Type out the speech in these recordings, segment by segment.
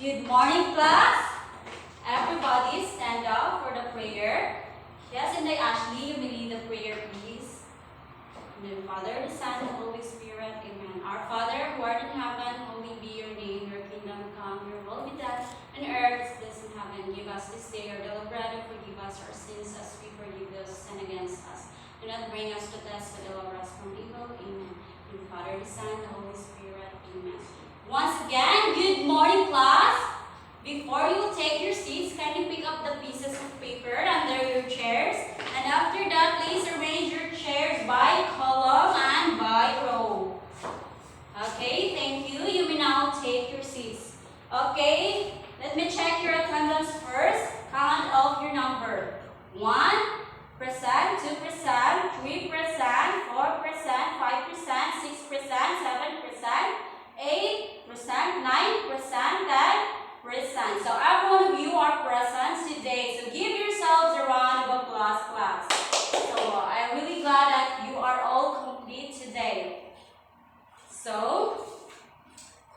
Good morning, class. Everybody stand up for the prayer. Yes, and Ashley, you may lead the prayer, please. In the Father, the Son, the Holy Spirit. Amen. Our Father, who art in heaven, holy be your name. Your kingdom come, your will be done on earth as it is in heaven. Give us this day our daily bread and forgive us our sins as we forgive those who sin against us. Do not bring us to test, but deliver us from evil. Amen. In the Father, the Son, the Holy Spirit. Amen. Once again, good morning, class. Before you take your seats, kindly pick up the pieces of paper under your chairs. And after that, please arrange your chairs by column and by row. Okay, thank you. You may now take your seats. Okay, let me check your attendance first. Count off your number. 1%, 2%, 3%, 4%, 5%, 6%, 7%, 8%, 9%, 10%. So every one of you are present today. So give yourselves a round of applause, class. So I'm really glad that you are all complete today. So,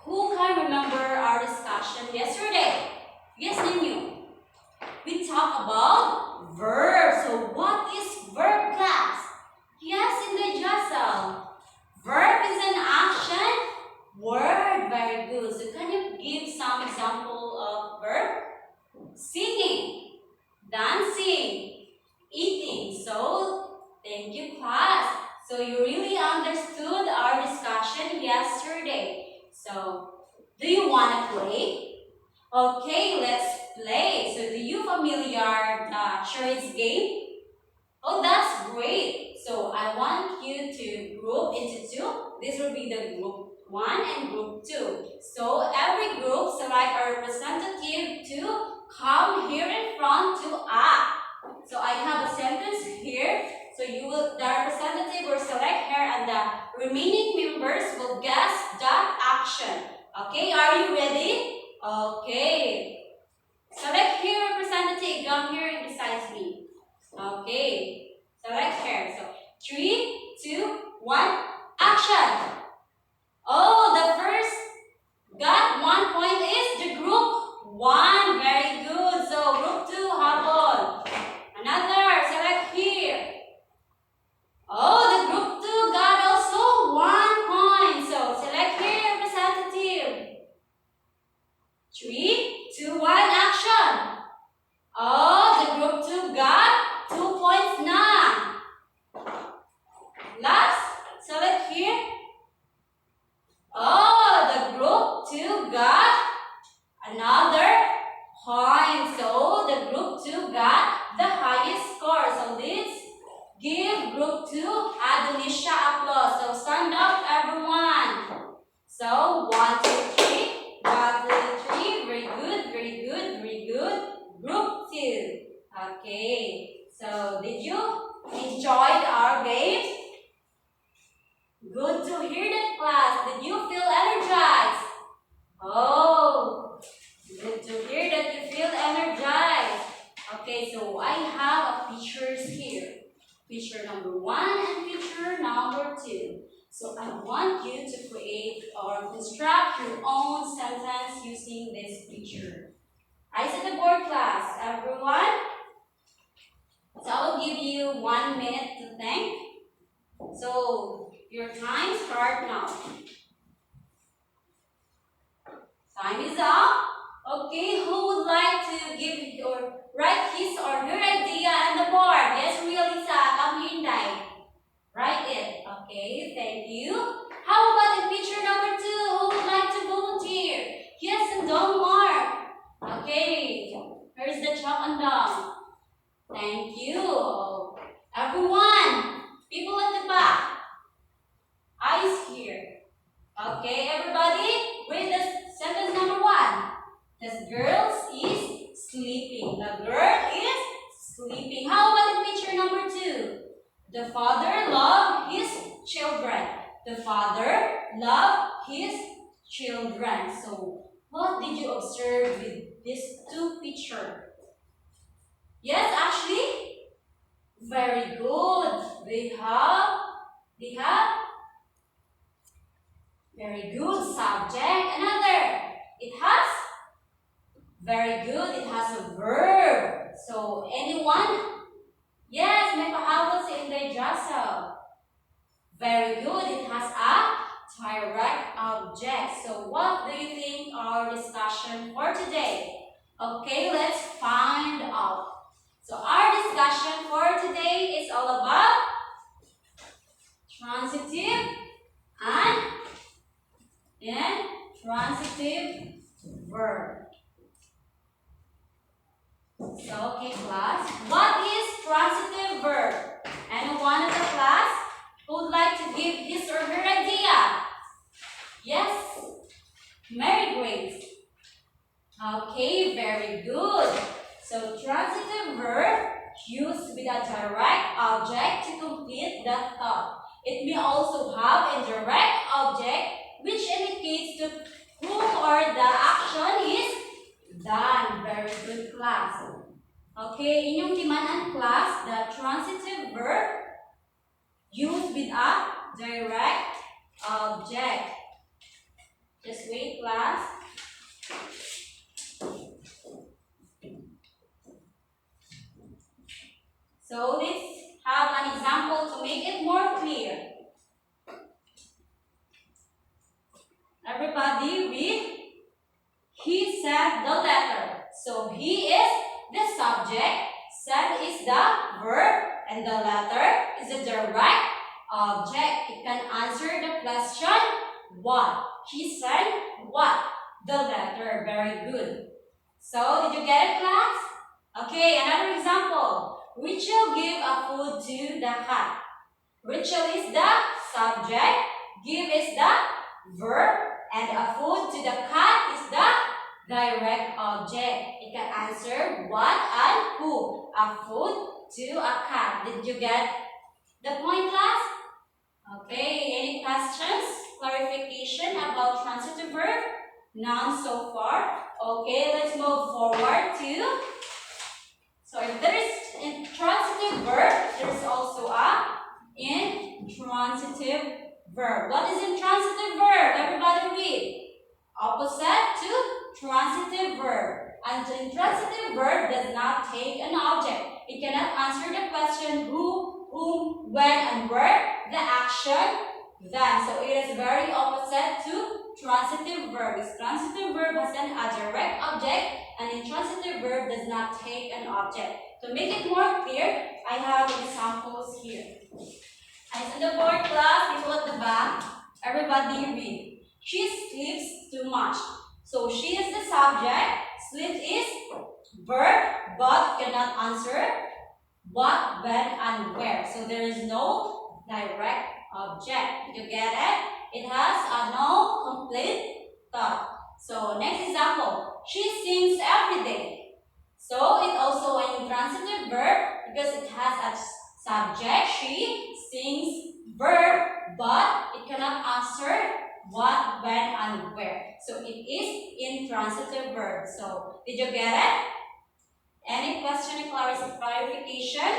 who can remember our discussion yesterday? Yes, Ninu. We talked about verbs. So what is verb, class? Yes, in the Jessel. Verb is an action word. Very good. So can you give some example of verb? Singing, dancing, eating. So thank you, class. So you really understood our discussion yesterday. So do you want to play? Okay, let's play. So do you familiar the charades game? Oh, that's great. So I want you to group into two. This will be the group 1 and group 2. So every group select a representative to come here in front to act. So I have a sentence here. So the representative will select here and the remaining members will guess that action. Okay, are you ready? Okay. Select here representative. Come here and beside me. Okay. Select here. So 3, 2, 1, action. Oh, the first got 1 point is the group 1. Very good. So group 2, habol. Another, select here. Oh, the group 2 got also 1 point. So select here, representative. 3, 2, 1, action. Oh, the group 2 got 2 points now. Last, select here. Oh, the group 2 got another point. So the group 2 got the highest score. So let's give group 2 Adonisha applause. So stand up, everyone. So 1, 2, 3. 1, 2, 3. Very good, very good, very good. Group 2. Okay. So did you enjoy our games? Good to hear that, class. Did you feel energized? Oh, good to hear that you feel energized. Okay, so I have pictures here. Picture number 1 and picture number 2. So I want you to create or construct your own sentence using this picture. Eyes at the board, class. Everyone? So I will give you 1 minute to think. So your time starts now. Time is up. Okay, who would like to give or write his or her idea on the board? Yes, Realisa, come here, Inday. Write it. Okay, thank you. How about in picture number 2? Who would like to volunteer? Yes, and don't mark. Okay, here's the chalk and down. Thank you. Everyone, people at the back. Eyes here. Okay, everybody, read the sentence number 1. The girl is sleeping. The girl is sleeping. How about in picture number 2? The father loved his children. The father loved his children. So, what did you observe with these 2 pictures? Yes, actually, very good. They have very good subject. Another, it has Very good. It has a verb. So, anyone? Yes, may pahabol si Inday Jasa. Very good. It has a direct object. So, what do you think our discussion for today? Okay, let's find out. So, our discussion for today is all about transitive and intransitive verb. So, okay, class. What is transitive verb? Anyone in the class who would like to give his or her idea? Yes? Mary Grace. Okay, very good. So, transitive verb used with a direct object to complete the thought. It may also have a direct object which indicates to whom or the action is done. Very good, class. Okay, inyong timanan, class, the transitive verb used with a direct object. Just wait, class. So let's have an example to make it more clear. Everybody read. He sent the letter. So he is the subject, sent is the verb, and the letter is a direct object. It can answer the question, what? He sent what? The letter. Very good. So, did you get it, class? Okay, another example. Rachel gave a food to the cat. Rachel is the subject, give is the verb, and a food to the cat is the direct object. It can answer what and who. A food to a cat. Did you get the point, class? Okay, any questions? Clarification about transitive verb? None so far. Okay, let's move forward to. So if there is intransitive verb, there is also a intransitive verb. What is intransitive verb? Everybody read. Opposite to transitive verb. And the intransitive verb does not take an object. It cannot answer the question who, whom, when, and where, the action, then. So it is very opposite to transitive verb. This transitive verb has a direct object, and intransitive verb does not take an object. To make it more clear, I have examples here. And it's in the board, class, people at the back. Everybody read. She sleeps too much. So she is the subject. Sleep is verb, but cannot answer what, when, and where. So there is no direct object. Did you get it? It has a no complete thought. So next example. She sings every day. So it's also an intransitive verb because it has a subject. She sings verb, but it cannot answer what, when, and where. So it is intransitive verb. So did you get it? Any question or clarification?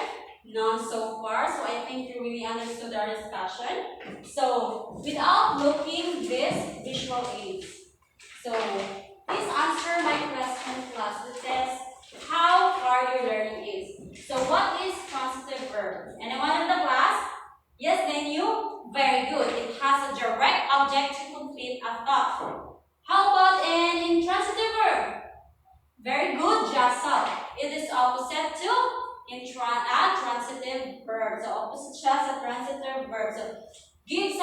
None so far. So I think you really understood our discussion. So without looking this visual aids. So please answer my question, class. The test. How far your learning is. So what is transitive verb? Anyone in the class? Yes, then you? Very good. It has a direct object to complete a thought. How about an intransitive verb? Very good, Jasa. It is opposite to transitive verb. So opposite Jasa, transitive verb. So give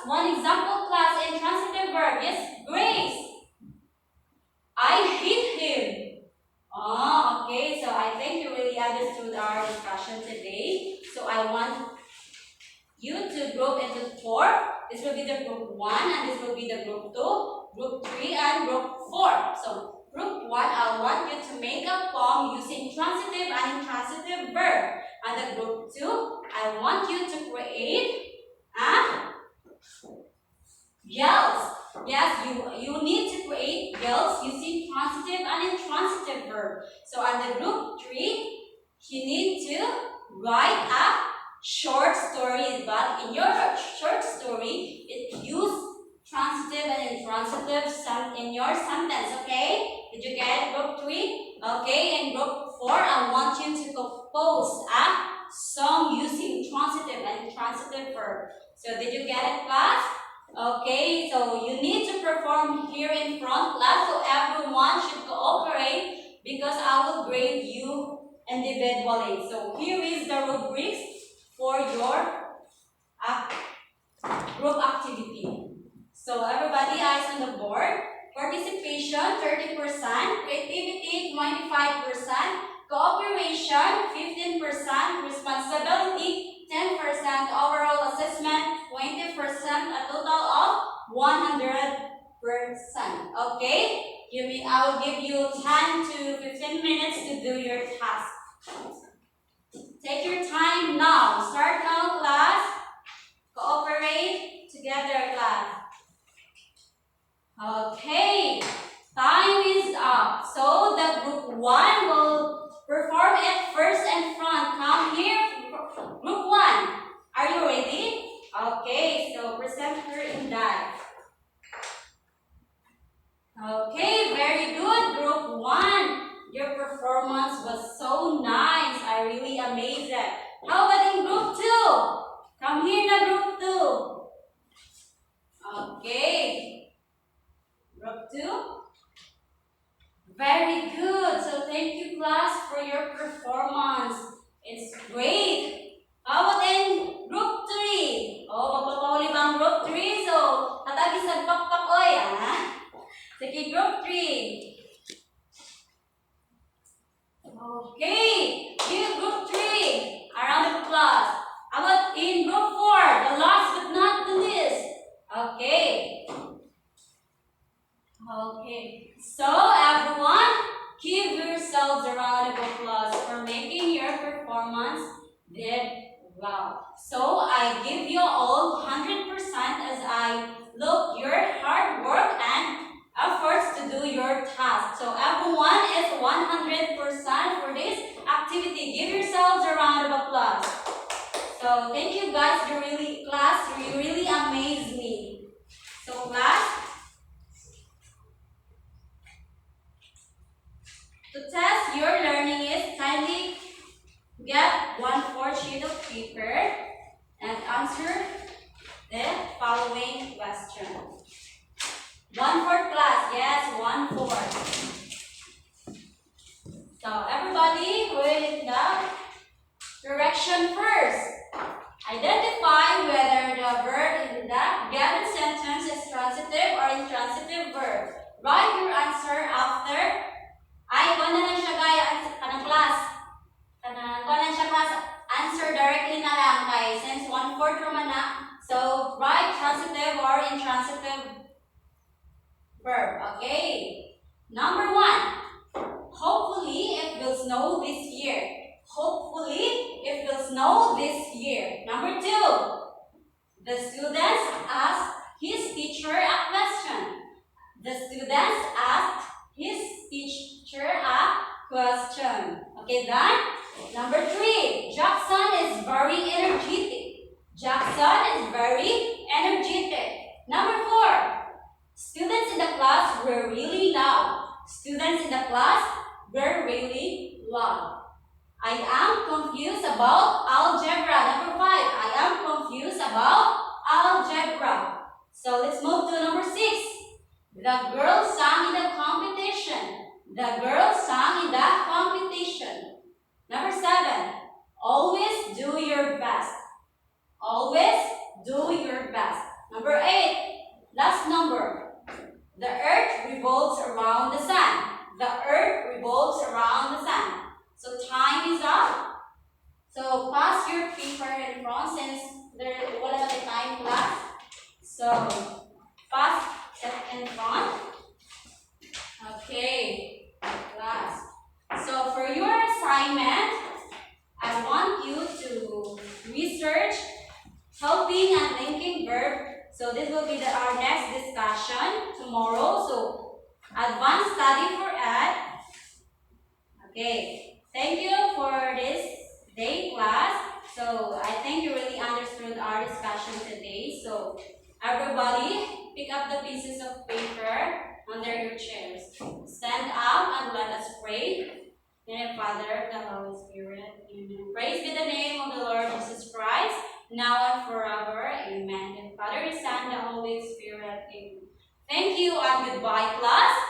one example, class, intransitive verb. Yes, Grace. I hate him. Oh, okay. So I think you really understood our discussion today. So I want you to group into 4. This will be the group 1 and this will be the group 2, group 3 and group 4. So group 1, I want you to make a poem using transitive and intransitive verb. And the group 2, I want you to create yells. Yes, you need to create yells using transitive and intransitive verb. So on the group 3, you need to write a short story, but in your short story, it use transitive and intransitive in your sentence, okay? Did you get it, group 3? Okay, in group 4, I want you to compose a song using transitive and intransitive verb. So did you get it, class? Okay, so you need to perform here in front, class, so everyone should cooperate because I will grade you individually. So here is the rubrics for your group activity. So everybody, eyes on the board. Participation 30%, creativity 25%, cooperation 15%, responsibility 10%, overall assessment 20%, a total of 100%. Okay? I will give you 10 to 15 minutes to do your task. Take your time now. Start now, class. Cooperate together, class. Okay, time is up. So the group 1 will perform it first and front. Come here, group 1. Are you ready? Okay, so present her in that. Okay, very good, group 1. Your performance was so nice. I really amazed it. How about in group 2? Come here na group 2. Okay. Group 2. Very good. So thank you, class, for your performance. It's great. How about in group 3? Oh, magpapauli ba ang group 3? So, tatagi sa pakpak oy, ha? Sige, group 3. Okay. Give group 3 a round of applause. How about in group 4? The last but not the least. Okay. Okay, so everyone, give yourselves a round of applause for making your performance did well. So I give you all 100% as I look your hard work and efforts to do your task. So everyone is 100% for this activity. Give yourselves a round of applause. So thank you guys, you really amazed me. So class, to test your learning is kindly get 1/4 sheet of paper and answer the following question. 1/4 class, yes, 1/4. So everybody read the direction first. Identify whether the verb in the given sentence is transitive or intransitive verb. Write your answer after. Ay, kung na lang siya gaya, kanang class. Kung na lang siya class, answer directly na lang kay since 1/4 naman na. So, write transitive or intransitive verb. Okay. Number 1. Hopefully, it will snow this year. Hopefully, it will snow this year. Number 2. The students asked his teacher a question. The students asked his teacher a question. Okay, done? Number 3. Jackson is very energetic. Jackson is very energetic. Number 4. Students in the class were really loud. Students in the class were really loud. I am confused about algebra. Number 5. I am confused about algebra. So let's move to number 6. The girl sang in the competition. The girl sang in the competition. Number 7. Always do your best. Always do your best. Number 8. Last number. The earth revolves around the sun. The earth revolves around the sun. So time is up. So pass your paper in front since there wala na time class. So pass it in front. Okay, class. So for your assignment, I want you to research helping and linking verb. So this will be our next discussion tomorrow. So advanced study for it. Okay. Thank you for this day, class. So I think you really understood our discussion today. So everybody, pick up the pieces of paper under your chairs. Stand up and let us pray. In the name of the Father, the Holy Spirit. Amen. Praise be the name of the Lord Jesus Christ, now and forever. Amen. The Father, the Son, the Holy Spirit. Amen. Thank you and goodbye, class.